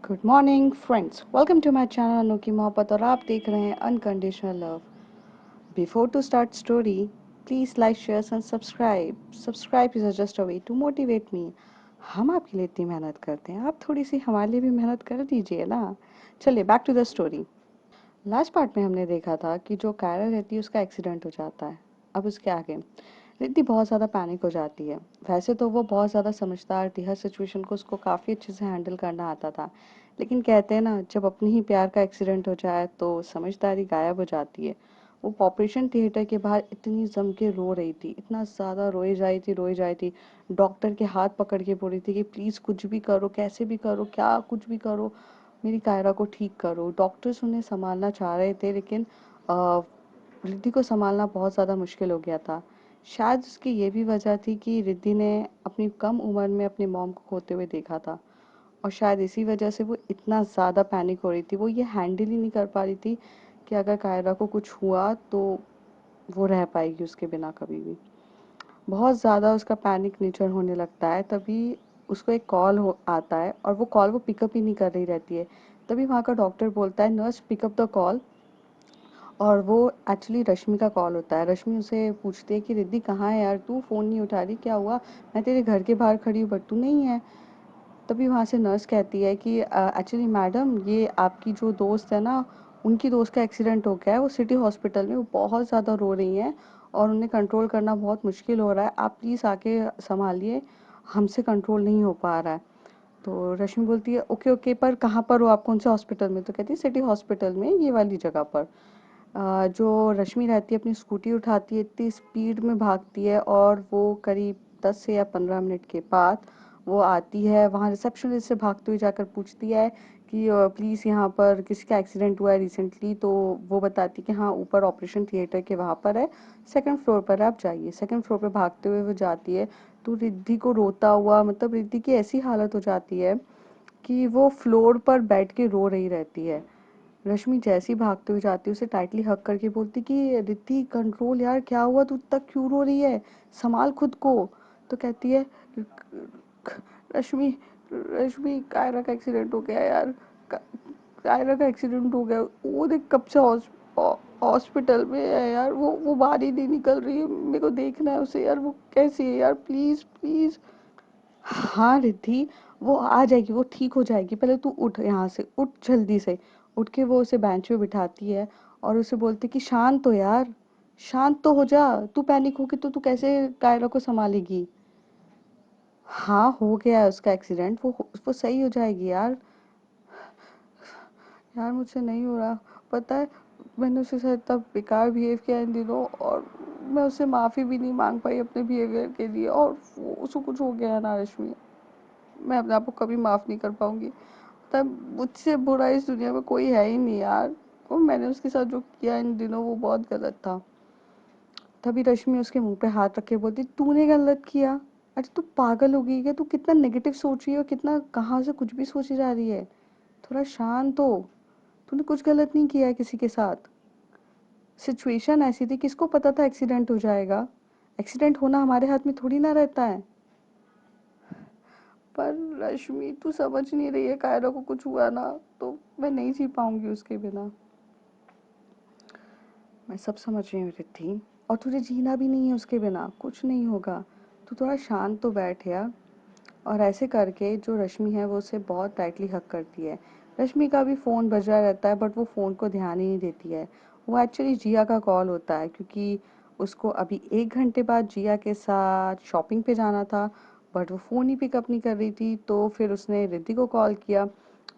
Good morning friends, welcome to my channel Anu की मोहब्बत और आप देख रहे हैं unconditional love. Before to start story, please like share and subscribe is just a way to motivate me. हम आपके लिए इतनी मेहनत करते हैं, आप थोड़ी सी हमारे लिए भी मेहनत कर दीजिए ना। चलिए back to the story. Last part में हमने देखा था कि जो कायरा रहती है उसका एक्सीडेंट हो जाता है। अब उसके आगे रिद्धि बहुत ज़्यादा पैनिक हो जाती है। वैसे तो वो बहुत ज़्यादा समझदार थी, हर सिचुएशन को उसको काफ़ी अच्छे से हैंडल करना आता था। लेकिन कहते हैं ना, जब अपने ही प्यार का एक्सीडेंट हो जाए तो समझदारी गायब हो जाती है। वो ऑपरेशन थिएटर के बाहर इतनी जम के रो रही थी, इतना ज़्यादा रोई जाई थी। डॉक्टर के हाथ पकड़ के बोल रही थी कि प्लीज़ कुछ भी करो, कैसे भी करो, क्या कुछ भी करो, मेरी कायरा को ठीक करो। डॉक्टर्स उन्हें संभालना चाह रहे थे, लेकिन रिद्धि को संभालना बहुत ज़्यादा मुश्किल हो गया था। शायद उसकी ये भी वजह थी कि रिद्धि ने अपनी कम उम्र में अपनी मॉम को खोते हुए देखा था, और शायद इसी वजह से वो इतना ज़्यादा पैनिक हो रही थी। वो ये हैंडल ही नहीं कर पा रही थी कि अगर कायरा को कुछ हुआ तो वो रह पाएगी उसके बिना कभी भी। बहुत ज़्यादा उसका पैनिक नेचर होने लगता है। तभी उसको एक कॉल हो आता है, और वो कॉल वो पिकअप ही नहीं कर रही रहती है। तभी वहाँ का डॉक्टर बोलता है, नर्स पिकअप द कॉल। और वो एक्चुअली रश्मि का कॉल होता है। रश्मि उसे पूछती है कि रिद्धि कहाँ है यार, तू फ़ोन नहीं उठा रही, क्या हुआ? मैं तेरे घर के बाहर खड़ी हूँ बट तू नहीं है। तभी वहाँ से नर्स कहती है कि एक्चुअली मैडम, ये आपकी जो दोस्त है ना, उनकी दोस्त का एक्सीडेंट हो गया है, वो सिटी हॉस्पिटल में, वो बहुत ज़्यादा रो रही हैं और उन्हें कंट्रोल करना बहुत मुश्किल हो रहा है। आप प्लीज़ आके संभालिए, हमसे कंट्रोल नहीं हो पा रहा है। तो रश्मि बोलती है ओके ओके, पर कहाँ पर हो आप, कौन से हॉस्पिटल में? तो कहती है सिटी हॉस्पिटल में, ये वाली जगह पर। जो रश्मि रहती है अपनी स्कूटी उठाती है, इतनी स्पीड में भागती है, और वो करीब 10 से या 15 मिनट के बाद वो आती है। वहाँ रिसेप्शनिस्ट से भागते हुए जाकर पूछती है कि प्लीज़ यहाँ पर किसी का एक्सीडेंट हुआ है रिसेंटली। तो वो बताती है कि हाँ, ऊपर ऑपरेशन थिएटर के वहाँ पर है, सेकंड फ्लोर पर है, आप जाइए। सेकंड फ्लोर पर भागते हुए वो जाती है। तो रिद्धि को रोता हुआ, मतलब रिद्धि की ऐसी हालत हो जाती है कि वो फ्लोर पर बैठ के रो रही रहती है। रश्मि जैसी भागते हुए जाती है, उसे टाइटली हग करके बोलती कि रिद्धि कंट्रोल यार, क्या हुआ, तू तक क्यों रो रही है, संभाल खुद को। तो कहती है रश्मि, रश्मि कायरा का एक्सीडेंट हो गया यार, कायरा का एक्सीडेंट हो गया, वो देख कब से हॉस्पिटल में है यार, वो बाहर ही नहीं निकल रही है, मेरे को देखना है उसे यार, वो कैसी है यार, प्लीज प्लीज। हाँ रिद्धि, वो आ जाएगी, वो ठीक हो जाएगी, पहले तू उठ, यहाँ से उठ जल्दी से। उठ के वो उसे बेंच पे बिठाती है और उसे बोलती कि शांत हो यार, शांत तो हो जा, तू पैनिक होगी तो तू कैसे कायरा को संभालेगी। हाँ, हो गया है उसका एक्सीडेंट, वो सही हो जाएगी यार। यार मुझसे नहीं हो रहा, पता है, मैंने उसके साथ इतना बेकार बिहेव किया इन दिनों, और मैं उससे माफ़ी भी नहीं मांग पाई अपने बिहेवियर के लिए, और उसको कुछ हो गया है ना रश्मि, मैं अपने आप को कभी माफ़ नहीं कर पाऊंगी। तब मुझसे बुरा इस दुनिया में कोई है ही नहीं यार। वो मैंने उसके साथ जो किया इन दिनों वो बहुत गलत था। तभी रश्मि उसके मुंह पे हाथ रख के बोलती, तूने गलत किया? अरे तू पागल हो गई क्या? तू कितना नेगेटिव सोच रही है और कितना कहाँ से कुछ भी सोची जा रही है। थोड़ा शांत हो, तूने कुछ गलत नहीं किया है किसी के साथ। सिचुएशन ऐसी थी, किसको पता था एक्सीडेंट हो जाएगा? एक्सीडेंट होना हमारे हाथ में थोड़ी ना रहता है। पर रश्मि, तू समझ नहीं रही है, कायरा को कुछ हुआ ना तो मैं नहीं जी पाऊंगी उसके बिना। मैं सब समझ रही हूँ रिद्धि, और तुझे जीना भी नहीं है उसके बिना, कुछ नहीं होगा। तू थोड़ा शांत तो बैठ यार। और ऐसे करके जो रश्मि है वो उसे बहुत टाइटली हक करती है। रश्मि का भी फ़ोन बज रहा रहता है, बट वो फ़ोन को ध्यान ही नहीं देती है। वो एक्चुअली जिया का कॉल होता है, क्योंकि उसको अभी 1 घंटे बाद जिया के साथ शॉपिंग पे जाना था, बट वो फ़ोन ही पिकअप नहीं कर रही थी। तो फिर उसने रिद्धि को कॉल किया।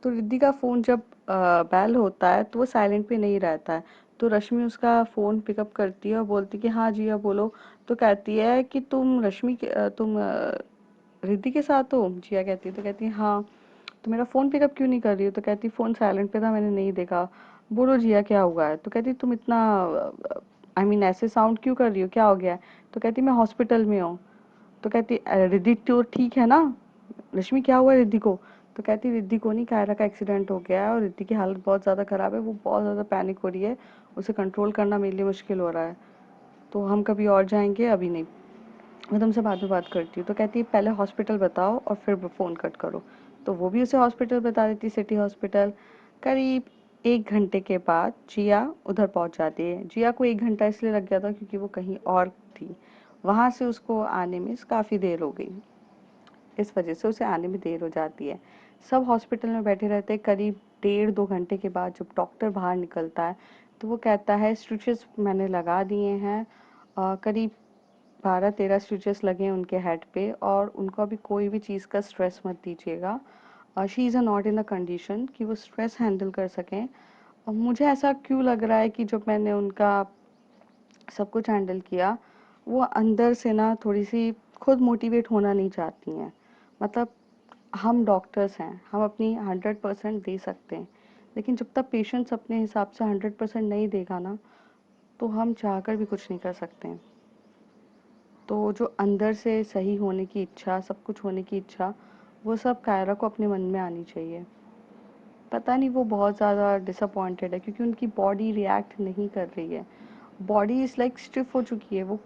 तो रिद्धि का फ़ोन जब बेल होता है तो वो साइलेंट पे नहीं रहता है। तो रश्मि उसका फ़ोन पिकअप करती है और बोलती कि हाँ जिया बोलो। तो कहती है कि तुम रिद्धि के साथ हो? जिया कहती है। तो कहती है हाँ। तो मेरा फ़ोन पिकअप क्यों नहीं कर रही हो? तो कहती फ़ोन साइलेंट पे था, मैंने नहीं देखा। बोलो जिया क्या हुआ है? तो कहती तुम इतना आई मीन ऐसे साउंड क्यों कर रही हो, क्या हो गया है? तो कहती मैं हॉस्पिटल में हूँ। तो कहती रिद्धि तो ठीक है ना? रश्मि क्या हुआ रिद्धि को? तो कहती रिद्धि को नहीं, कायरा का एक्सीडेंट हो गया है और रिद्धि की हालत बहुत ज़्यादा ख़राब है, वो बहुत ज़्यादा पैनिक हो रही है, उसे कंट्रोल करना मेरे लिए मुश्किल हो रहा है, तो हम कभी और जाएंगे, अभी नहीं, मैं तुमसे बाद में बात करती हूँ। तो कहती है पहले हॉस्पिटल बताओ और फिर फ़ोन कट करो। तो वो भी उसे हॉस्पिटल बता देती, सिटी हॉस्पिटल। करीब 1 घंटे के बाद जिया उधर पहुंच जाती है। जिया को 1 घंटा इसलिए लग गया था क्योंकि वो कहीं और थी, वहां से उसको आने में काफ़ी देर हो गई, इस वजह से उसे आने में देर हो जाती है। सब हॉस्पिटल में बैठे रहते हैं। करीब 1.5-2 घंटे के बाद जब डॉक्टर बाहर निकलता है तो वो कहता है स्टिचेस मैंने लगा दिए हैं, करीब 12-13 स्टिचेस लगे हैं उनके हेड पे, और उनको अभी कोई भी चीज़ का स्ट्रेस मत दीजिएगा। She is not in a condition कि वो स्ट्रेस हैंडल कर सकें। और मुझे ऐसा क्यों लग रहा है कि जब मैंने उनका सब कुछ हैंडल किया, वो अंदर से ना थोड़ी सी खुद मोटिवेट होना नहीं चाहती हैं। मतलब हम डॉक्टर्स हैं, हम अपनी 100% दे सकते हैं, लेकिन जब तक पेशेंट्स अपने हिसाब से 100% नहीं देगा ना, तो हम चाहकर भी कुछ नहीं कर सकते हैं। तो जो अंदर से सही होने की इच्छा, सब कुछ होने की इच्छा, वो सब कायरा को अपने मन में आनी चाहिए। पता नहीं वो बहुत ज़्यादा डिसअपॉइंटेड है क्योंकि उनकी बॉडी रिएक्ट नहीं कर रही है। बॉडी इज़ लाइक स्टिफ हो चुकी है, वो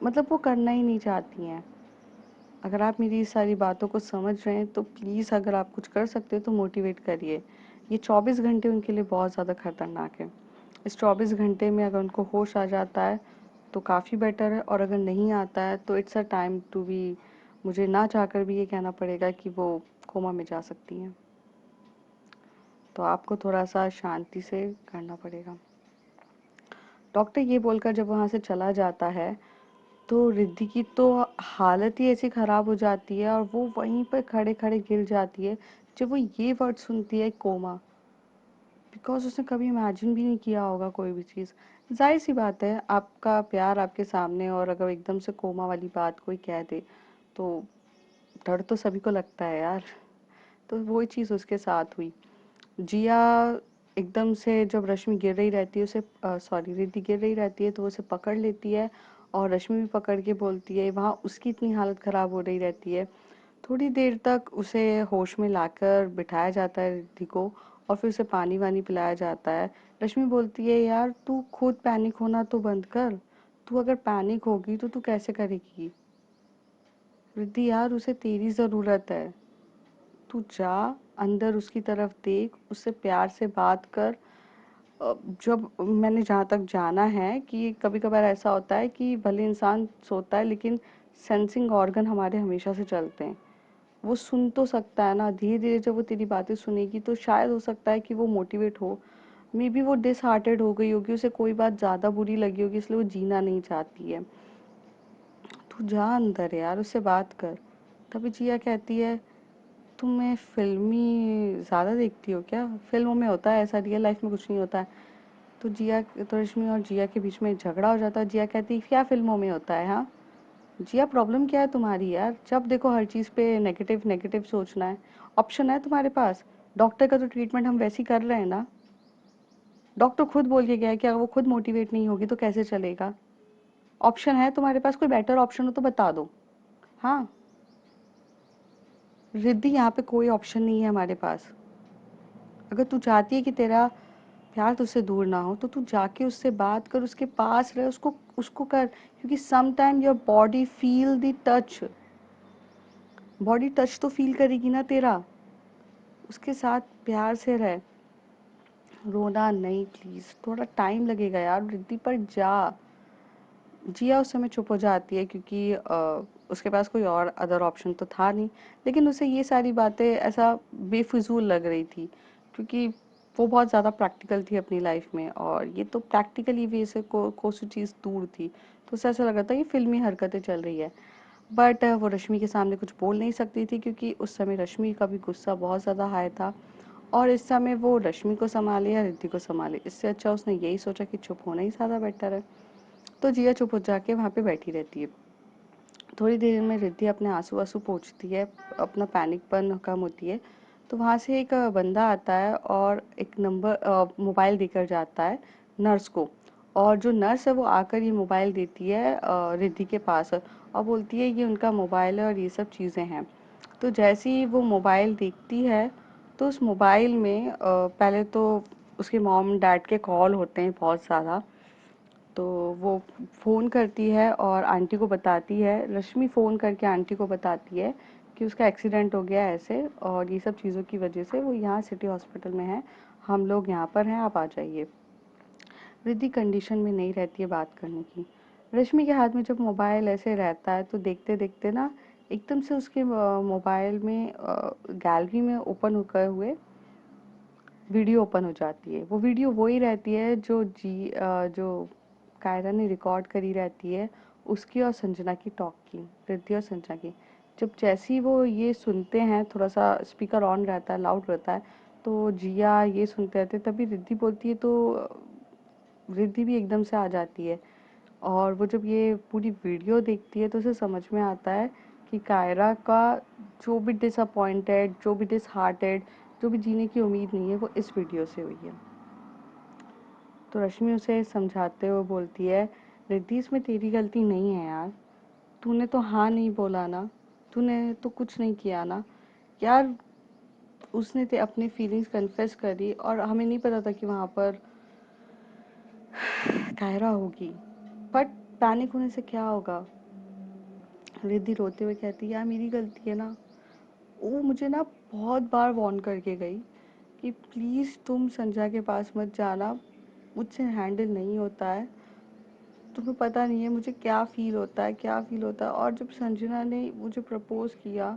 मतलब वो करना ही नहीं चाहती हैं। अगर आप मेरी इस सारी बातों को समझ रहे हैं तो प्लीज़, अगर आप कुछ कर सकते हो तो मोटिवेट करिए। ये 24 घंटे उनके लिए बहुत ज़्यादा खतरनाक है। इस 24 घंटे में अगर उनको होश आ जाता है तो काफ़ी बेटर है, और अगर नहीं आता है तो it's a time to be, मुझे ना चाहकर भी ये कहना पड़ेगा कि वो कोमा में जा सकती हैं। तो आपको थोड़ा सा शांति से करना पड़ेगा। डॉक्टर ये बोलकर जब वहाँ से चला जाता है तो रिद्धि की तो हालत ही ऐसी ख़राब हो जाती है, और वो वहीं पर खड़े खड़े गिर जाती है जब वो ये वर्ड सुनती है, कोमा। बिकॉज उसने कभी इमेजिन भी नहीं किया होगा कोई भी चीज़। जाहिर सी बात है, आपका प्यार आपके सामने, और अगर एकदम से कोमा वाली बात कोई कह दे तो डर तो सभी को लगता है यार। तो वही चीज़ उसके साथ हुई। जिया एकदम से जब रश्मि गिर रही रहती है, उसे सॉरी, रिद्धि गिर रही रहती है तो वो उसे पकड़ लेती है, और रश्मि भी पकड़ के बोलती है, वहाँ उसकी इतनी हालत ख़राब हो रही रहती है। थोड़ी देर तक उसे होश में लाकर बिठाया जाता है रिद्धि को, और फिर उसे पानी वानी पिलाया जाता है। रश्मि बोलती है, यार तू खुद पैनिक होना तो बंद कर, तू अगर पैनिक होगी तो तू कैसे करेगी। रिद्धि यार, उसे तेरी ज़रूरत है, तू जा, अंदर उसकी तरफ देख, उससे प्यार से बात कर। जब मैंने जहाँ तक जाना है कि कभी कभार ऐसा होता है कि भले इंसान सोता है लेकिन सेंसिंग ऑर्गन हमारे हमेशा से चलते हैं। वो सुन तो सकता है ना, धीरे धीरे जब वो तेरी बातें सुनेगी तो शायद हो सकता है कि वो मोटिवेट हो। मे बी वो डिसहार्टेड हो गई होगी, उसे कोई बात ज़्यादा बुरी लगी होगी, इसलिए वो जीना नहीं चाहती है। तू जा अंदर यार, उससे बात कर। तभी जिया कहती है, तुम्हें फिल्मी ज़्यादा देखती हो क्या? फिल्मों में होता है ऐसा, रियल लाइफ में कुछ नहीं होता है। तो जिया, तो रश्मि और जिया के बीच में झगड़ा हो जाता है। जिया कहती है, क्या फिल्मों में होता है? हाँ जिया, प्रॉब्लम क्या है तुम्हारी यार? जब देखो हर चीज़ पे नेगेटिव नेगेटिव सोचना है। ऑप्शन है तुम्हारे पास, डॉक्टर का तो ट्रीटमेंट हम वैसे ही कर रहे हैं ना। डॉक्टर खुद बोल के गया है कि अगर वो खुद मोटिवेट नहीं होगी तो कैसे चलेगा। ऑप्शन है तुम्हारे पास, कोई बेटर ऑप्शन हो तो बता दो। हाँ रिद्धि, यहाँ पे कोई ऑप्शन नहीं है हमारे पास। अगर तू चाहती है कि तेरा प्यार तुझसे दूर ना हो तो तू जाके उससे बात कर, उसके पास रह, उसको उसको कर, क्योंकि some time your body feel the touch, body touch तो फील करेगी ना तेरा। उसके साथ प्यार से रह, रोना नहीं प्लीज, थोड़ा टाइम लगेगा यार रिद्धि, पर जा। जिया उस समय चुप हो जाती है क्योंकि उसके पास कोई और अदर ऑप्शन तो था नहीं, लेकिन उसे ये सारी बातें ऐसा बेफिजूल लग रही थी क्योंकि वो बहुत ज़्यादा प्रैक्टिकल थी अपनी लाइफ में, और ये तो प्रैक्टिकली वे से कोई चीज़ दूर थी। तो उसे ऐसा लग रहा था कि फिल्मी हरकतें चल रही है। बट वो रश्मि के सामने कुछ बोल नहीं सकती थी क्योंकि उस समय रश्मि का भी गुस्सा बहुत ज़्यादा हाई था, और इस समय वो रश्मि को संभाले या रिद्धि को संभाले, इससे अच्छा उसने यही सोचा कि चुप होना ही ज़्यादा बेटर है। तो जिया चुप हो जाके वहाँ पे बैठी रहती है। थोड़ी देर में रिद्धि अपने आंसू आंसू पोंछती है, अपना पैनिकपन कम होती है। तो वहाँ से एक बंदा आता है और एक नंबर मोबाइल देकर जाता है नर्स को, और जो नर्स है वो आकर ये मोबाइल देती है रिद्धि के पास, और बोलती है ये उनका मोबाइल है और ये सब चीज़ें हैं। तो जैसे ही वो मोबाइल देखती है तो उस मोबाइल में पहले तो उसके मॉम डैड के कॉल होते हैं बहुत ज़्यादा। तो वो फ़ोन करती है और आंटी को बताती है, रश्मि फ़ोन करके आंटी को बताती है कि उसका एक्सीडेंट हो गया ऐसे, और ये सब चीज़ों की वजह से वो यहाँ सिटी हॉस्पिटल में है, हम लोग यहाँ पर हैं, आप आ जाइए। रिद्धि कंडीशन में नहीं रहती है बात करने की। रश्मि के हाथ में जब मोबाइल ऐसे रहता है तो देखते देखते ना एकदम से उसके मोबाइल में गैलरी में ओपन होकर हुए वीडियो ओपन हो जाती है। वो वीडियो वही रहती है जो कायरा ने रिकॉर्ड करी रहती है, उसकी और संजना की टॉक की, रिद्धि और संजना की। जब जैसे ही वो ये सुनते हैं, थोड़ा सा स्पीकर ऑन रहता है, लाउड रहता है, तो जिया ये सुनते रहते, तभी रिद्धि बोलती है, तो रिद्धि भी एकदम से आ जाती है। और वो जब ये पूरी वीडियो देखती है तो उसे समझ में आता है कि कायरा का जो भी डिसअपॉइंटेड, जो भी डिसहार्टेड, जो भी जीने की उम्मीद नहीं है, वो इस वीडियो से हुई है। तो रश्मि उसे समझाते हुए बोलती है, रिद्धि इसमें तेरी गलती नहीं है यार, तूने तो हाँ नहीं बोला ना, तूने तो कुछ नहीं किया ना यार। उसने ते अपनी फीलिंग्स कन्फेस करी और हमें नहीं पता था कि वहाँ पर कायरा होगी, बट पैनिक होने से क्या होगा। रिद्धि रोते हुए कहती है, यार मेरी गलती है ना, वो मुझे ना बहुत बार वार्न करके गई कि प्लीज़ तुम संजय के पास मत जाना, मुझसे हैंडल नहीं होता है, तुम्हें पता नहीं है मुझे क्या फ़ील होता है, क्या फ़ील होता है। और जब संजना ने मुझे प्रपोज़ किया,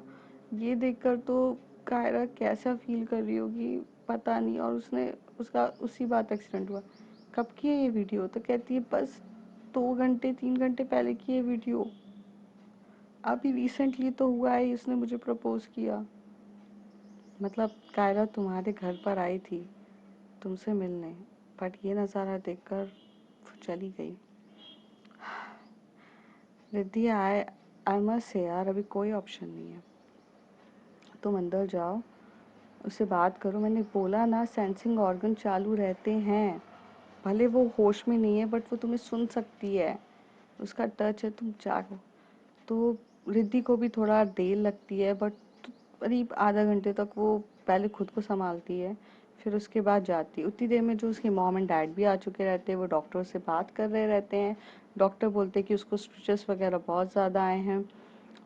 ये देखकर तो कायरा कैसा फ़ील कर रही होगी पता नहीं। और उसने उसका उसी बात एक्सीडेंट हुआ। कब की है ये वीडियो, तो कहती है बस 2 घंटे 3 घंटे पहले की ये वीडियो, अभी रिसेंटली तो हुआ है उसने मुझे प्रपोज़ किया। मतलब कायरा तुम्हारे घर पर आई थी तुमसे मिलने, बट ये नज़ारा देखकर वो चली गई। रिद्धि, आई मस्ट से यार, अभी कोई ऑप्शन नहीं है, तुम अंदर जाओ, उससे बात करो। मैंने बोला ना, सेंसिंग ऑर्गन चालू रहते हैं, भले वो होश में नहीं है बट वो तुम्हें सुन सकती है, उसका टच है, तुम जाओ। तो रिद्धि को भी थोड़ा देर लगती है, बट करीब आधा घंटे तक वो पहले खुद को संभालती है, फिर उसके बाद जाती है। उतनी देर में जो उसके मॉम एंड डैड भी आ चुके रहते हैं, वो डॉक्टर से बात कर रहे रहते हैं। डॉक्टर बोलते हैं कि उसको स्टिचेस वगैरह बहुत ज़्यादा आए हैं।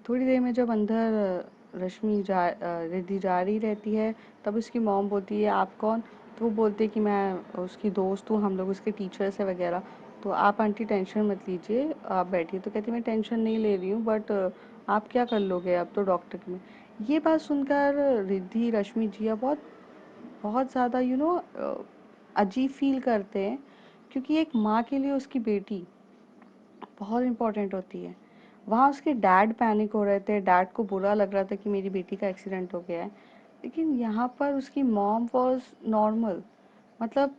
थोड़ी देर में जब अंदर रिद्धि जा रही रहती है, तब उसकी मॉम बोलती है, आप कौन। तो वो बोलते हैं कि मैं उसकी दोस्त हूँ, हम लोग उसके टीचर्स है वगैरह। तो आप आंटी टेंशन मत लीजिए, आप बैठिए। तो कहती मैं टेंशन नहीं ले रही हूँ, बट आप क्या कर लोगे, अब तो डॉक्टर की। ये बात सुनकर रिद्धि, रश्मि, जिया बहुत बहुत ज़्यादा अजीब फील करते हैं, क्योंकि एक माँ के लिए उसकी बेटी बहुत इम्पोर्टेंट होती है। वहाँ उसके डैड पैनिक हो रहे थे, डैड को बुरा लग रहा था कि मेरी बेटी का एक्सीडेंट हो गया है, लेकिन यहाँ पर उसकी मॉम वॉज नॉर्मल। मतलब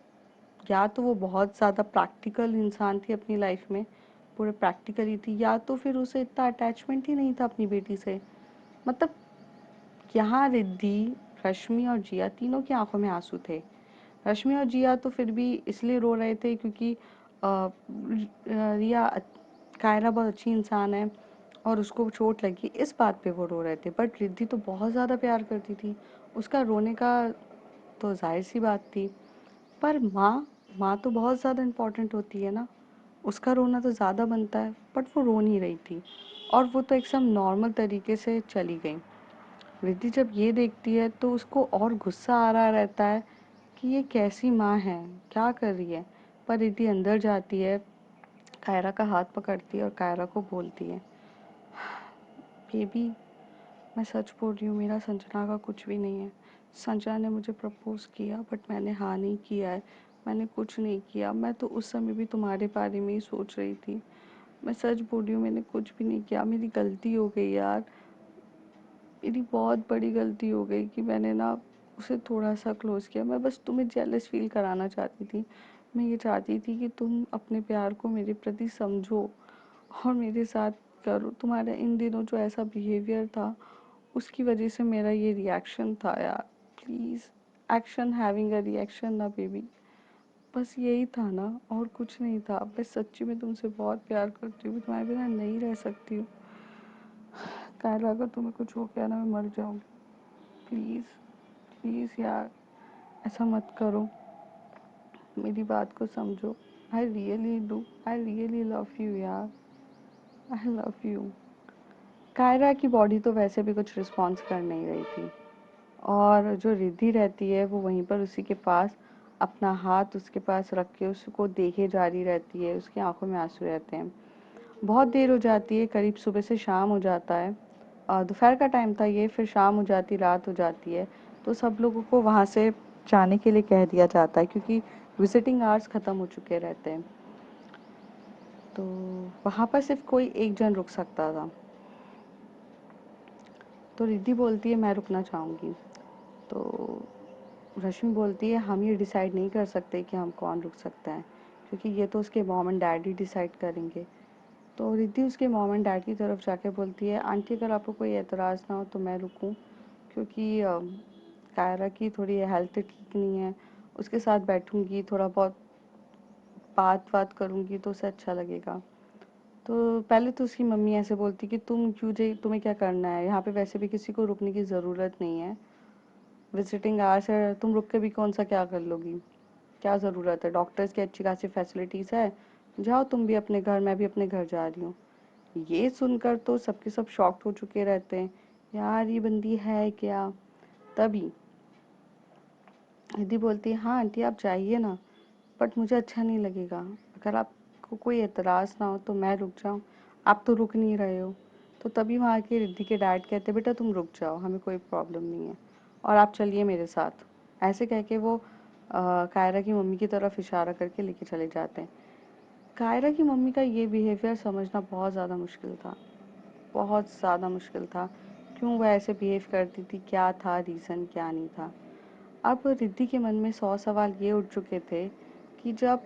या तो वो बहुत ज़्यादा प्रैक्टिकल इंसान थी अपनी लाइफ में, पूरे प्रैक्टिकल ही थी, या तो फिर उसे इतना अटैचमेंट ही नहीं था अपनी बेटी से। मतलब यहाँ रिद्धि, रश्मि और जिया तीनों की आंखों में आंसू थे। रश्मि और जिया तो फिर भी इसलिए रो रहे थे क्योंकि रिया, कायरा बहुत अच्छी इंसान है और उसको चोट लगी, इस बात पे वो रो रहे थे। बट रिद्धि तो बहुत ज़्यादा प्यार करती थी, उसका रोने का तो जाहिर सी बात थी। पर माँ, माँ तो बहुत ज़्यादा इम्पोर्टेंट होती है ना, उसका रोना तो ज़्यादा बनता है। बट वो रो नहीं रही थी, और वो तो एकदम नॉर्मल तरीके से चली गई। रिद्धि जब ये देखती है तो उसको और गुस्सा आ रहा रहता है कि ये कैसी माँ है, क्या कर रही है। पर रिद्धि अंदर जाती है, कायरा का हाथ पकड़ती है और कायरा को बोलती है, बेबी मैं सच बोल रही हूँ, मेरा संजना का कुछ भी नहीं है। संजना ने मुझे प्रपोज किया बट मैंने हाँ नहीं किया है, मैंने कुछ नहीं किया। मैं तो उस समय भी तुम्हारे बारे में ही सोच रही थी। मैं सच बोल रही हूँ, मैंने कुछ भी नहीं किया, मेरी गलती हो गई यार, मेरी बहुत बड़ी गलती हो गई कि मैंने ना उसे थोड़ा सा क्लोज किया। मैं बस तुम्हें जेलस फील कराना चाहती थी। मैं ये चाहती थी कि तुम अपने प्यार को मेरे प्रति समझो और मेरे साथ करो। तुम्हारा इन दिनों जो ऐसा बिहेवियर था, उसकी वजह से मेरा ये रिएक्शन था यार। Please, action having a reaction ना बेबी, बस यही था ना, और कुछ नहीं था। मैं सच्ची में तुमसे बहुत प्यार करती हूँ, तुम्हारे बिना नहीं रह सकती हूँ। कायरा, अगर तुम्हें कुछ हो गया ना, मैं मर जाऊँगी। प्लीज़, प्लीज़ यार, ऐसा मत करो, मेरी बात को समझो। I really do, I really love you यार, आई लव यू। कायरा की बॉडी तो वैसे भी कुछ रिस्पॉन्स कर नहीं रही थी, और जो रिद्धि रहती है वो वहीं पर उसी के पास अपना हाथ उसके पास रख के उसको देखे जा रही रहती है। उसकी आंखों में आंसू रहते हैं। बहुत देर हो जाती है, करीब सुबह से शाम हो जाता है। दोपहर का टाइम था ये, फिर शाम हो जाती, रात हो जाती है। तो सब लोगों को वहाँ से जाने के लिए कह दिया जाता है, क्योंकि विजिटिंग आवर्स ख़त्म हो चुके रहते हैं। तो वहाँ पर सिर्फ कोई एक जन रुक सकता था। तो रिद्धि बोलती है मैं रुकना चाहूँगी। तो रश्मि बोलती है हम ये डिसाइड नहीं कर सकते कि हम कौन रुक सकता है, क्योंकि ये तो उसके mom and dad he decide करेंगे। तो रिद्धि उसके मॉम एंड डैड की तरफ जाके बोलती है आंटी अगर आपको कोई एतराज़ ना हो तो मैं रुकूं, क्योंकि कायरा की थोड़ी हेल्थ ठीक नहीं है, उसके साथ बैठूंगी, थोड़ा बहुत बात बात करूंगी तो उसे अच्छा लगेगा। तो पहले तो उसकी मम्मी ऐसे बोलती कि तुम क्यों जे तुम्हें क्या करना है, यहाँ पे वैसे भी किसी को रुकने की ज़रूरत नहीं है, विजिटिंग आवर्स है, तुम रुक के भी कौन सा क्या कर लोगी, क्या ज़रूरत है, डॉक्टर्स की अच्छी खासी फैसिलिटीज़ है, जाओ तुम भी अपने घर, मैं भी अपने घर जा रही हूँ। ये सुनकर तो सबके सब शॉक्ड हो चुके रहते हैं, यार ये बंदी है क्या। तभी दीदी बोलती है हाँ आंटी आप जाइए ना, बट मुझे अच्छा नहीं लगेगा, अगर आपको कोई एतराज़ ना हो तो मैं रुक जाऊँ, आप तो रुक नहीं रहे हो। तो तभी वहाँ के रिद्धि के डैड कहते बेटा तुम रुक जाओ, हमें कोई प्रॉब्लम नहीं है, और आप चलिए मेरे साथ। ऐसे कह के वो कायरा की मम्मी की तरफ इशारा करके लेके चले जाते हैं। कायरा की मम्मी का ये बिहेवियर समझना बहुत ज़्यादा मुश्किल था, बहुत ज़्यादा मुश्किल था। क्यों वह ऐसे बिहेव करती थी, क्या था रीज़न, क्या नहीं था। अब रिद्धि के मन में 100 सवाल ये उठ चुके थे कि जब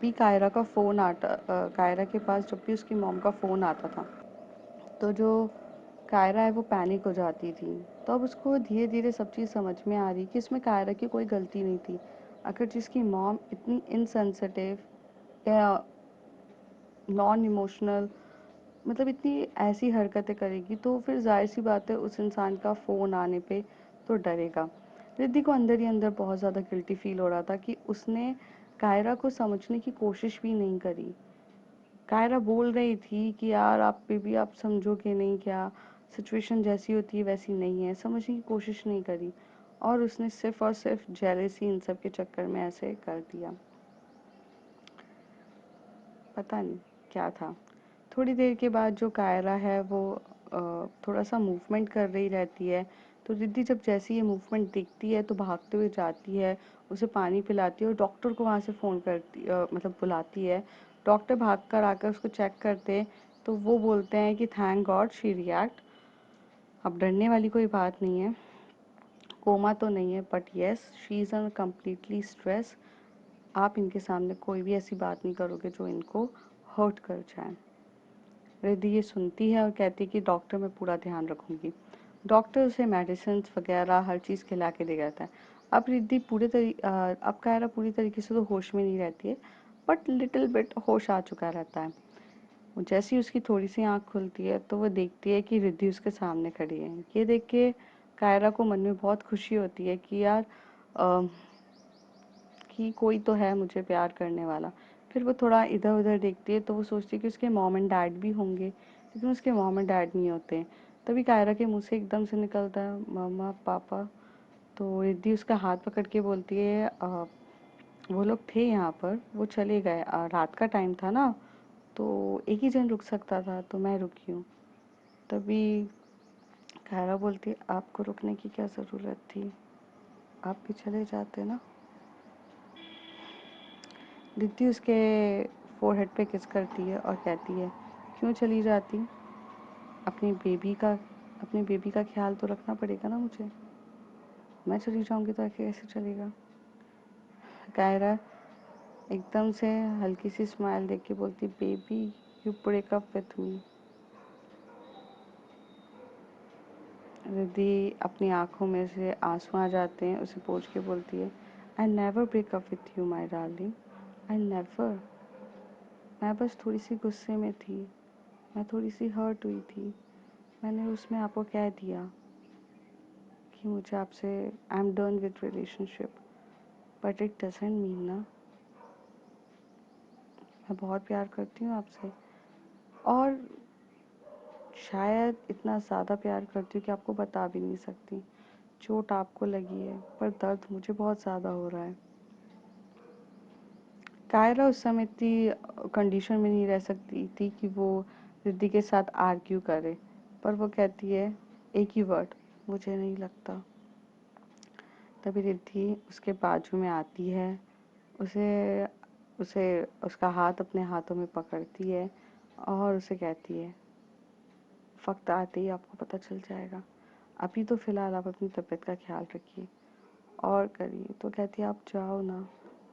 भी कायरा का फ़ोन आता, कायरा के पास जब भी उसकी मॉम का फ़ोन आता था, तो जो कायरा है वो पैनिक हो जाती थी। तो अब उसको धीरे धीरे सब चीज़ समझ में आ रही कि इसमें कायरा की कोई गलती नहीं थी। अगर जिसकी मॉम इतनी इनसेंसिटिव या नॉन इमोशनल, मतलब इतनी ऐसी हरकतें करेगी, तो फिर जाहिर सी बात है उस इंसान का फ़ोन आने पे तो डरेगा। रिद्धि को अंदर ही अंदर बहुत ज़्यादा गिल्टी फील हो रहा था कि उसने कायरा को समझने की कोशिश भी नहीं करी। कायरा बोल रही थी कि यार आप बेबी आप समझोगे नहीं क्या, सिचुएशन जैसी होती है वैसी नहीं है, समझने की कोशिश नहीं करी, और उसने सिर्फ और सिर्फ जेलेसी इन सब के चक्कर में ऐसे कर दिया। पता नहीं क्या था। थोड़ी देर के बाद जो कायरा है वो थोड़ा सा मूवमेंट कर रही रहती है। तो रिद्धि जब जैसे ये मूवमेंट देखती है तो भागते हुए जाती है, उसे पानी पिलाती है और डॉक्टर को वहाँ से फ़ोन करती, मतलब बुलाती है। डॉक्टर भाग कर आकर उसको चेक करते हैं, तो वो बोलते हैं कि थैंक गॉड शी रिएक्ट, अब डरने वाली कोई बात नहीं है, कोमा तो नहीं है, but yes she is in completely stress. आप इनके सामने कोई भी ऐसी बात नहीं करोगे जो इनको हर्ट कर जाए। रिद्धि ये सुनती है और कहती है कि डॉक्टर मैं पूरा ध्यान रखूंगी। डॉक्टर उसे मेडिसिन वगैरह हर चीज़ खिला के दे जाता है। अब रिद्धि अब कायरा पूरी तरीके से तो होश में नहीं रहती है, बट लिटिल बिट होश आ चुका रहता है। जैसे ही उसकी थोड़ी सी आँख खुलती है तो वो देखती है कि रिद्धि उसके सामने खड़ी है। ये देख के कायरा को मन में बहुत खुशी होती है कि यार अ, कि कोई तो है मुझे प्यार करने वाला। फिर वो थोड़ा इधर उधर देखती है तो वो सोचती है कि उसके मॉम एंड डैड भी होंगे, लेकिन उसके मॉम एंड डैड नहीं होते। तभी कायरा के मुंह से एकदम से निकलता है मामा पापा। तो रिद्धि उसका हाथ पकड़ के बोलती है वो लोग थे यहाँ पर, वो चले गए, रात का टाइम था ना, तो एक ही जन रुक सकता था तो मैं रुकी हूँ। तभी कायरा बोलती है आपको रुकने की क्या ज़रूरत थी, आप भी चले जाते ना। रिद्धि उसके फोरहेड पे किस करती है और कहती है क्यों चली जाती, अपनी बेबी का अपनी बेबी का ख्याल तो रखना पड़ेगा ना मुझे, मैं चली जाऊंगी तो आखिर कैसे चलेगा। कायरा एकदम से हल्की सी स्माइल देके बोलती baby you break up with me. Riddhi अपनी आंखों में से आंसू आ जाते हैं, उसे पोंछ के बोलती है I never break up with you my darling, I never, मैं बस थोड़ी सी गुस्से में थी, मैं थोड़ी सी हर्ट हुई थी, मैंने उसमें आपको कह दिया कि मुझे आपसे I am done with relationship, but it doesn't mean ना, मैं बहुत प्यार करती हूँ आपसे। और शायद इतना ज़्यादा प्यार करती हूँ कि आपको बता भी नहीं सकती। चोट आपको लगी है पर दर्द मुझे बहुत ज़्यादा हो रहा है। कायरा उस समय इतनी कंडीशन में नहीं रह सकती थी कि वो रिद्धि के साथ आर्ग्यू करे, पर वो कहती है एक ही वर्ड, मुझे नहीं लगता। तभी रिद्धि उसके बाजू में आती है, उसे उसे उसका हाथ अपने हाथों में पकड़ती है और उसे कहती है वक्त आते ही आपको पता चल जाएगा, अभी तो फिलहाल आप अपनी तबीयत का ख्याल रखिए और करिए। तो कहती है आप जाओ ना।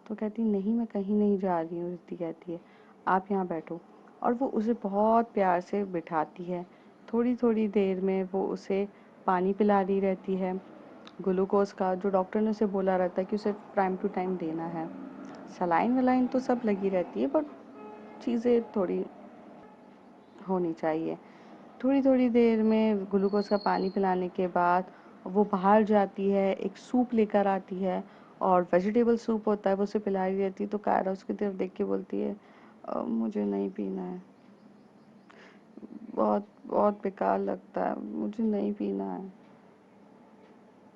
तो कहती नहीं मैं कहीं नहीं जा रही हूँ। रिद्धि कहती है आप यहाँ बैठो, और वो उसे बहुत प्यार से बिठाती है। थोड़ी थोड़ी देर में वो उसे पानी पिला रही रहती है, ग्लूकोज का, जो डॉक्टर ने उसे बोला रहता है कि उसे टाइम टू टाइम देना है। सलाइन वलाइन तो सब लगी रहती है, बट चीज़ें थोड़ी होनी चाहिए। थोड़ी थोड़ी देर में ग्लूकोज का पानी पिलाने के बाद वो बाहर जाती है, एक सूप लेकर आती है, और वेजिटेबल सूप होता है, वो उसे पिला रही रहती है। तो कायरा उसकी तरफ देख के बोलती है मुझे नहीं पीना है, बहुत बहुत बेकार लगता है, मुझे नहीं पीना है।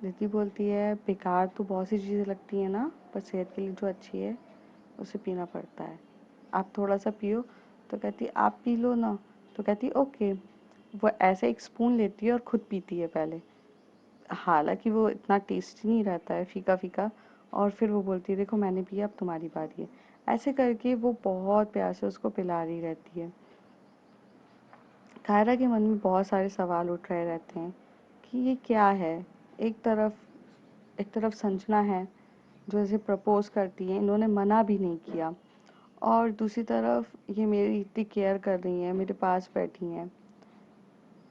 दीदी बोलती है बेकार तो बहुत सी चीज़ें लगती हैं ना, पर सेहत के लिए जो अच्छी है उसे पीना पड़ता है, आप थोड़ा सा पियो। तो कहती आप पी लो ना। तो कहती ओके। वो ऐसे एक स्पून लेती है और खुद पीती है पहले, हालांकि वो इतना टेस्टी नहीं रहता है, फीका फीका। और फिर वो बोलती है देखो मैंने पिया, अब तुम्हारी बारी है। ऐसे करके वो बहुत प्यार से उसको पिला रही रहती है। कायरा के मन में बहुत सारे सवाल उठ रहे रहते हैं कि ये क्या है। एक तरफ संजना है जो इसे प्रपोज करती है, इन्होंने मना भी नहीं किया, और दूसरी तरफ ये मेरी इतनी केयर कर रही हैं, मेरे पास बैठी हैं,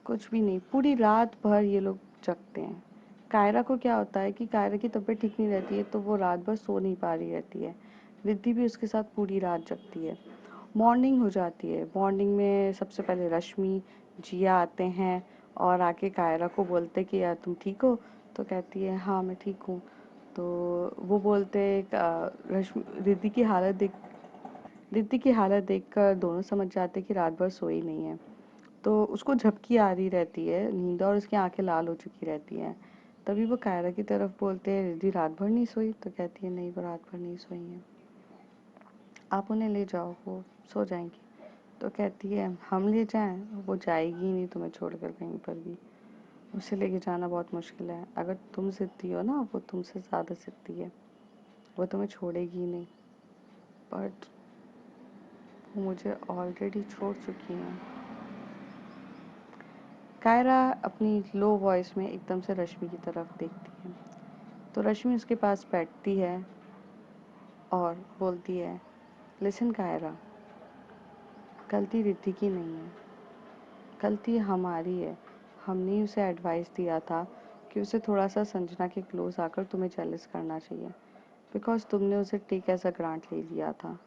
कुछ भी नहीं। पूरी रात भर ये लोग जगते हैं। कायरा को क्या होता है कि कायरा की तबीयत ठीक नहीं रहती है, तो वो रात भर सो नहीं पा रही रहती है। रिद्धि भी उसके साथ पूरी रात जगती है। मॉर्निंग हो जाती है। मॉर्निंग में सबसे पहले रश्मि, जिया आते हैं और आके कायरा को बोलते कि यार तुम ठीक हो। तो कहती है हाँ मैं ठीक हूँ। तो वो बोलते रश्मि रिद्धि की हालत देखकर दोनों समझ जाते कि रात भर सोई नहीं है। तो उसको झपकी आ रही रहती है नींद, और उसकी आंखें लाल हो चुकी रहती हैं। तभी वो कायरा की तरफ बोलते हैं रिद्धि रात भर नहीं सोई। तो कहती है नहीं वो रात भर नहीं सोई है, आप उन्हें ले जाओ, वो सो जाएंगी। तो कहती है हम ले जाएं, वो जाएगी ही नहीं तुम्हें छोड़कर कहीं पर भी, उसे लेके जाना बहुत मुश्किल है। अगर तुम जिद्दी हो ना, वो तुमसे ज़्यादा जिद्दी है, वो तुम्हें छोड़ेगी ही नहीं। बट वो मुझे ऑलरेडी छोड़ चुकी हैं। कायरा अपनी लो वॉइस में एकदम से रश्मि की तरफ देखती है। तो रश्मि उसके पास बैठती है और बोलती है लिसन कायरा, गलती रिद्धि की नहीं है, गलती हमारी है। हमने ही उसे एडवाइस दिया था कि उसे थोड़ा सा संजना के क्लोज आकर तुम्हें जेलस करना चाहिए, बिकॉज तुमने उसे टेक एज अ ग्रांट ले लिया था।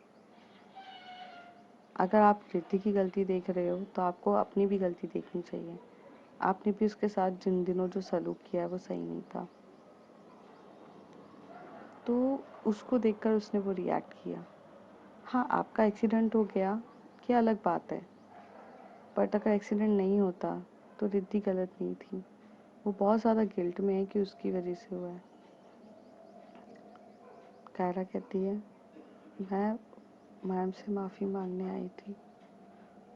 अगर आप रिद्धि की गलती देख रहे हो तो आपको अपनी भी गलती देखनी चाहिए। आपने भी उसके साथ जिन दिनों जो सलूक किया है वो सही नहीं था। तो उसको देखकर उसने वो रिएक्ट किया। हाँ आपका एक्सीडेंट हो गया, क्या अलग बात है, बट अगर एक्सीडेंट नहीं होता तो रिद्धि गलत नहीं थी। वो बहुत ज़्यादा गिल्ट में है कि उसकी वजह से हुआ है। कायरा कहती है मैं मैम से माफ़ी मांगने आई थी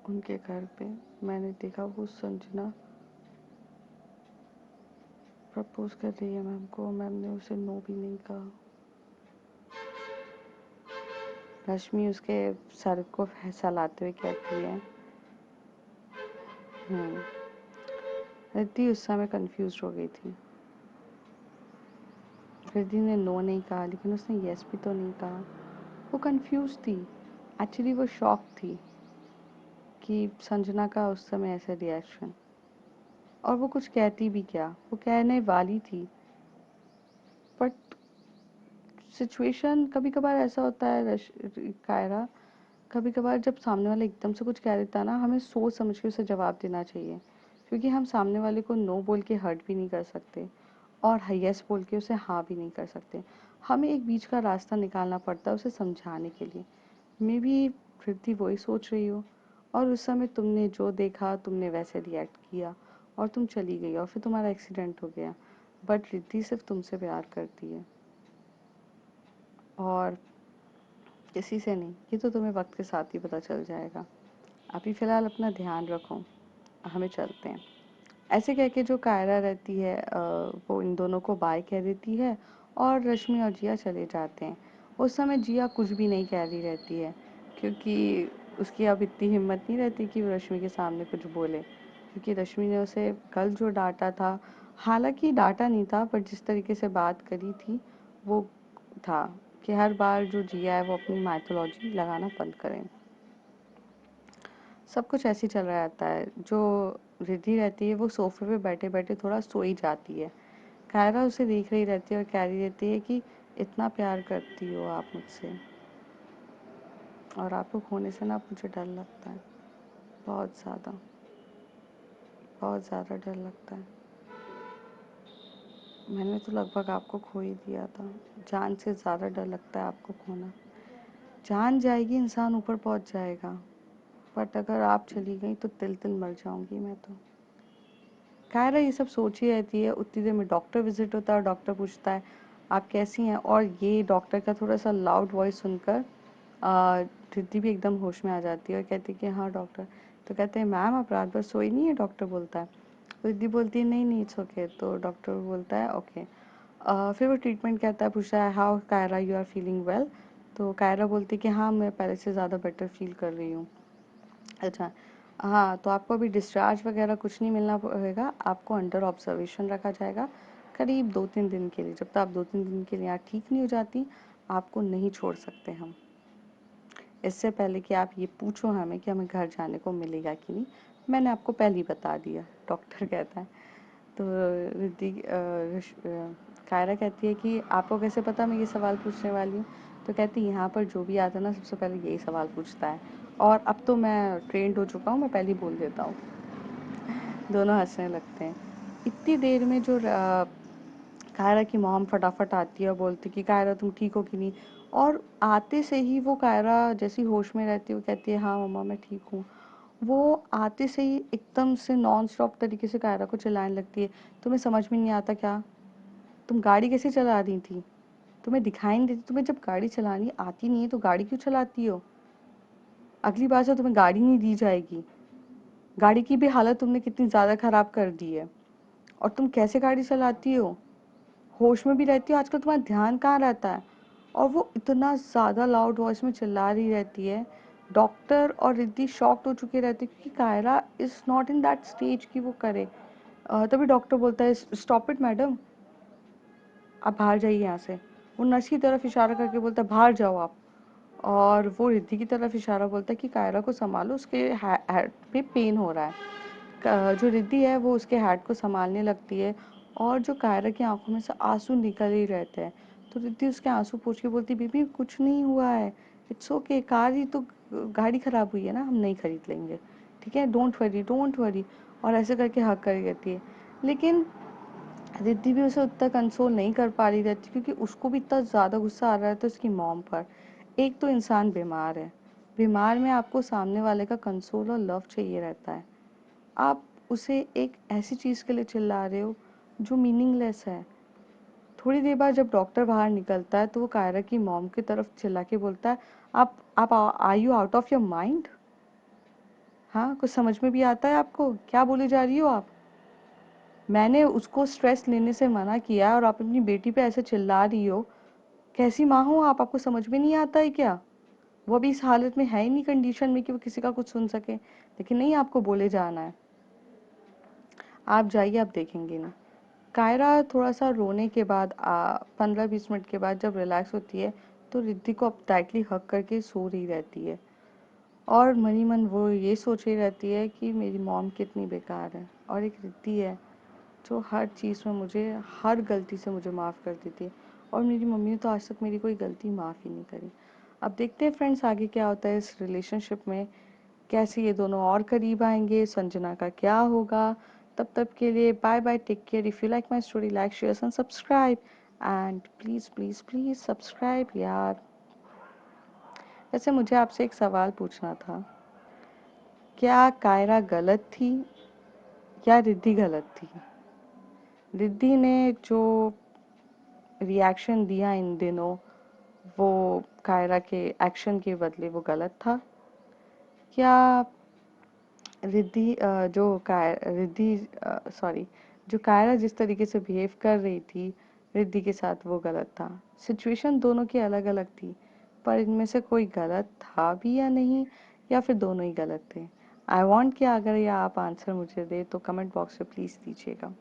उनके घर पे, मैंने देखा वो संजना प्रपोज कर रही है मैम को, मैम ने उसे नो भी नहीं कहा। रश्मि उसके सर को सहलाते हुए कहती है हम्म। रिद्धि उस समय कंफ्यूज हो गई थी। रिद्धि ने नो नहीं कहा, लेकिन उसने यस भी तो नहीं कहा। वो कंफ्यूज थी, एक्चुअली वो शॉक थी कि संजना का उस समय ऐसा रिएक्शन। और वो कुछ कहती भी क्या, वो कहने वाली थी, बट सिचुएशन कभी कभार ऐसा होता है कायरा, कभी कभार जब सामने वाला एकदम से कुछ कह देता है ना, हमें सोच समझ के उसे जवाब देना चाहिए, क्योंकि हम सामने वाले को नो बोल के हर्ट भी नहीं कर सकते और यस बोल के उसे हाँ भी नहीं कर सकते। हमें एक बीच का रास्ता निकालना पड़ता है उसे समझाने के लिए। मे बी रिद्धि वही सोच रही हो, और उस समय तुमने जो देखा तुमने वैसे रिएक्ट किया और तुम चली गई और फिर तुम्हारा एक्सीडेंट हो गया। बट रिद्धि सिर्फ तुमसे प्यार करती है और किसी से नहीं। ये तो तुम्हें वक्त के साथ ही पता चल जाएगा। अभी फ़िलहाल अपना ध्यान रखो, हमें चलते हैं। ऐसे कह के जो कायरा रहती है वो इन दोनों को बाय कह देती है और रश्मि और जिया चले जाते हैं। उस समय जिया कुछ भी नहीं कह रही रहती है क्योंकि उसकी अब इतनी हिम्मत नहीं रहती कि वो रश्मि के सामने कुछ बोले, क्योंकि रश्मि ने उसे कल जो डांटा था, हालांकि डांटा नहीं था पर जिस तरीके से बात करी थी वो था कि हर बार जो जिया है वो अपनी माइथोलॉजी लगाना बंद करें। सब कुछ ऐसे ही चल रहा रहता है। जो रिद्धि रहती है वो सोफे पे बैठे बैठे थोड़ा सो ही जाती है। कायरा उसे देख रही रहती है और कह रही रहती है कि इतना प्यार करती हो आप मुझसे और आपको खोने से ना मुझे डर लगता है, बहुत ज़्यादा, बहुत ज़्यादा डर लगता है। मैंने तो लगभग आपको खो ही दिया था। जान से ज़्यादा डर लगता है आपको खोना। जान जाएगी इंसान ऊपर पहुंच जाएगा, बट अगर आप चली गई तो तिल तिल मर जाऊंगी मैं तो। कायरा ये सब सोच ही रहती है। उतनी देर में डॉक्टर विजिट होता है और डॉक्टर पूछता है आप कैसी हैं, और ये डॉक्टर का थोड़ा सा लाउड वॉइस सुनकर रिद्धि भी एकदम होश में आ जाती है और कहती है कि हाँ डॉक्टर। तो कहते हैं मैम आप रात भर सोई नहीं है, डॉक्टर बोलता है। तो रिद्धि बोलती है नहीं नहीं इट्स ओके। तो डॉक्टर बोलता है ओके। फिर वो ट्रीटमेंट कहता है, पूछता है how Kaira you are feeling well. तो कायरा बोलती है कि हाँ मैं पहले से ज़्यादा बेटर फील कर रही हूँ। अच्छा, हाँ तो आपको अभी डिस्चार्ज वगैरह कुछ नहीं मिलना पड़ेगा, आपको अंडर ऑब्जर्वेशन रखा जाएगा करीब 2-3 दिन के लिए। जब तक आप 2-3 दिन के लिए यहाँ ठीक नहीं हो जाती आपको नहीं छोड़ सकते हम, इससे पहले कि आप ये पूछो हमें कि हमें घर जाने को मिलेगा कि नहीं। मैंने आपको पहले ही बता दिया, डॉक्टर कहता है। तो रिद्धि कायरा कहती है कि आपको कैसे पता मैं ये सवाल पूछने वाली हूँ। तो कहती है यहाँ पर जो भी आता है ना सबसे पहले यही सवाल पूछता है, और अब तो मैं ट्रेंड हो चुका हूँ, मैं पहले ही बोल देता हूँ। दोनों हंसने लगते हैं। इतनी देर में जो कायरा की मॉम फटाफट आती है और बोलती है कि कायरा तुम ठीक हो कि नहीं। और आते से ही वो कायरा जैसी होश में रहती है वो कहती है हाँ मम्मा मैं ठीक हूँ। वो आते से ही एकदम से नॉन स्टॉप तरीके से कायरा को चिल्लाने लगती है, तुम्हें समझ में नहीं आता क्या, तुम गाड़ी कैसे चला रही थी, तुम्हें दिखाई नहीं देती, तुम्हें जब गाड़ी चलानी आती नहीं है तो गाड़ी क्यों चलाती हो, अगली बार से तुम्हें गाड़ी नहीं दी जाएगी। गाड़ी की भी हालत तुमने कितनी ज़्यादा ख़राब कर दी है, और तुम कैसे गाड़ी चलाती हो, होश में भी रहती हो, आजकल तुम्हारा ध्यान कहाँ रहता है। और वो इतना ज़्यादा लाउड वॉइस में चिल्ला रही रहती है। डॉक्टर और रिद्धि शॉक्ड हो चुके रहते हैं क्योंकि Kaira is not in that stage कि वो करे। तभी डॉक्टर बोलता है स्टॉप इट मैडम, आप बाहर जाइए यहाँ से। वो नर्स की तरफ इशारा करके बोलता है बाहर जाओ आप। और वो रिद्धि की तरफ इशारा बोलता है कि कायरा को संभालो, उसके हेड पे पेन हो रहा है। जो रिद्धि है वो उसके हेड को संभालने लगती है और जो कायरा की आंखों में से आंसू निकल ही रहते हैं। तो रिद्धि उसके आंसू पोंछ के बोलती बेबी कुछ नहीं हुआ है, इट्स ओके, कार ही तो, गाड़ी खराब हुई है ना, हम नहीं खरीद लेंगे, ठीक है, डोंट वरी डोंट वरी। और ऐसे करके हक कर रहती है। लेकिन रिद्धि भी उसे उतना कंसोल नहीं कर पा रही रहती क्योंकि उसको भी इतना ज़्यादा गुस्सा आ रहा था उसकी मॉम पर। एक तो इंसान बीमार है, बीमार में आपको सामने वाले का कंसोल और लव चाहिए रहता है। आप उसे एक ऐसी चीज़ के लिए चिल्ला रहे हो जो मीनिंगलेस है। थोड़ी देर बाद जब डॉक्टर बाहर निकलता है तो वो कायरा की मॉम की तरफ चिल्ला के बोलता है आप are you out of your mind, हाँ कुछ समझ में भी आता है आपको, क्या बोले जा रही हो आप। मैंने उसको स्ट्रेस लेने से मना किया और आप अपनी बेटी पे ऐसे चिल्ला रही हो, कैसी माँ हो आप, आपको समझ में नहीं आता है क्या। वो अभी इस हालत में है ही नहीं कंडीशन में कि वो किसी का कुछ सुन सके, लेकिन नहीं आपको बोले जाना है, आप जाइए आप देखेंगे ना। कायरा थोड़ा सा रोने के बाद 15-20 मिनट के बाद जब रिलैक्स होती है तो रिद्धि को अब टाइटली हक करके सो रही रहती है। और मनी मन वो ये सोच रही रहती है कि मेरी मॉम कितनी बेकार है और एक रिद्धि है जो हर चीज़ में मुझे, हर गलती से मुझे माफ़ कर देती है, और मेरी मम्मी ने तो आज तक मेरी कोई गलती माफ़ ही नहीं करी। अब देखते हैं फ्रेंड्स आगे क्या होता है इस रिलेशनशिप में, कैसे ये दोनों और करीब आएंगे, संजना का क्या होगा। तब तक के लिए bye bye, take care. If you like my story like share and subscribe, and please please please subscribe यार। वैसे मुझे आपसे एक सवाल पूछना था, क्या कायरा गलत थी या रिद्धि गलत थी? रिद्धि ने जो रिएक्शन दिया इन दिनों, वो कायरा के एक्शन के बदले वो गलत था? क्या रिद्धि सॉरी, जो कायरा जिस तरीके से बिहेव कर रही थी रिद्धि के साथ, वो गलत था? सिचुएशन दोनों की अलग अलग थी, पर इनमें से कोई गलत था भी या नहीं, या फिर दोनों ही गलत थे? आई वॉन्ट कि अगर ये आप आंसर मुझे दे तो कमेंट बॉक्स में प्लीज़ दीजिएगा।